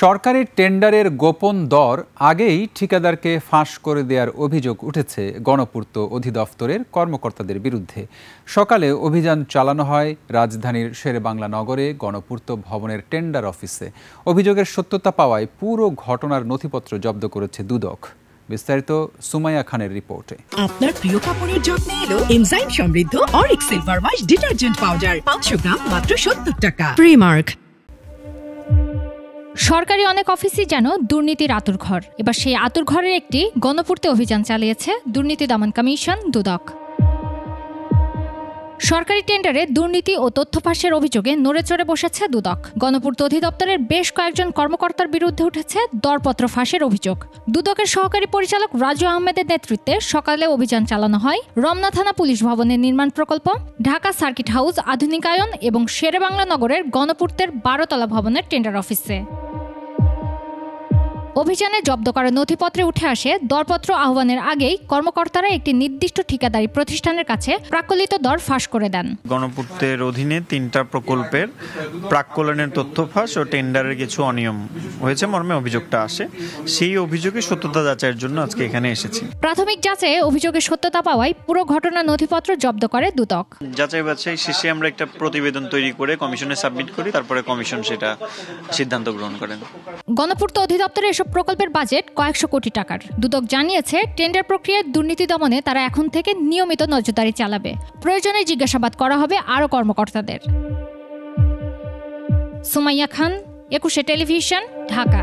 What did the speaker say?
সরকারি টেন্ডারের গোপন দর আগেই ঠিকাদারকে ফাঁস করে দেওয়ার অভিযোগ উঠেছে গণপূর্ত অধিদপ্তরের কর্মকর্তাদের বিরুদ্ধে। সকালে অভিযান চালানো হয় রাজধানীর শেরেবাংলা নগরে গণপূর্ত ভবনের টেন্ডার অফিসে। অভিযোগের সত্যতা পাওয়ায় পুরো ঘটনার নথিপত্র জব্দ করেছে দুদক। বিস্তারিত সুমাইয়া খানের রিপোর্টে। আপনার প্রিয় কাপড়ের যত্নে এলো এনজাইম সমৃদ্ধ Arik silver wash detergent powder 500 গ্রাম মাত্র 70 টাকা। প্রিমার্ক। সরকারি অনেক অফিসই যেন দুর্নীতির আতুরঘর। এবার সেই আতুরঘরের একটি গণপূর্তে অভিযান চালিয়েছে দুর্নীতি দমন কমিশন দুদক। সরকারি টেন্ডারে দুর্নীতি ও তথ্য ফাঁসের অভিযোগে নড়েচড়ে বসেছে দুদক। গণপূর্ত অধিদপ্তরের বেশ কয়েকজন কর্মকর্তার বিরুদ্ধে উঠেছে দরপত্র ফাঁসের অভিযোগ। দুদকের সহকারী পরিচালক রাজু আহমেদের নেতৃত্বে সকালে অভিযান চালানো হয় রমনা থানা পুলিশ ভবনের নির্মাণ প্রকল্প, ঢাকা সার্কিট হাউস আধুনিকায়ন এবং শেরেবাংলা নগরের গণপূর্তের 12 তলা ভবনের টেন্ডার অফিসে। অভিযানে জব্দ করা নথিপত্রে উঠে আসে দরপত্র আহ্বানের আগেই কর্মকর্তারা একটি নির্দিষ্ট ঠিকাদারি প্রতিষ্ঠানের কাছে প্রাক্কলিত দর ফাঁস করে দেন। গণপূর্তের অধীনে 3টা প্রকল্পের প্রাক্কলনের তথ্য ফাঁস ও টেন্ডারের কিছু অনিয়ম হয়েছে মর্মে অভিযোগটা আসে। সেই অভিযোগের সত্যতা যাচাইয়ের জন্য আজকে এখানে এসেছি। প্রাথমিক যাচাইয়ে অভিযোগের সত্যতা পাওয়ায় পুরো ঘটনার নথিপত্র জব্দ করে দুদক। যাচাই বাছাই শেষে আমরা একটা প্রতিবেদন তৈরি করে কমিশনে সাবমিট করি, তারপরে কমিশন সেটা সিদ্ধান্ত গ্রহণ করেন। গণপূর্ত অধিদপ্তরের এসব প্রকল্পের বাজেট কয়েকশো কোটি টাকার। দুদক জানিয়েছে টেন্ডার প্রক্রিয়ার দুর্নীতি দমনে তারা এখন থেকে নিয়মিত নজরদারি চালাবে। প্রয়োজনে জিজ্ঞাসাবাদ করা হবে আরও কর্মকর্তাদের। সুমাইয়া খান, 21 টেলিভিশন, ঢাকা।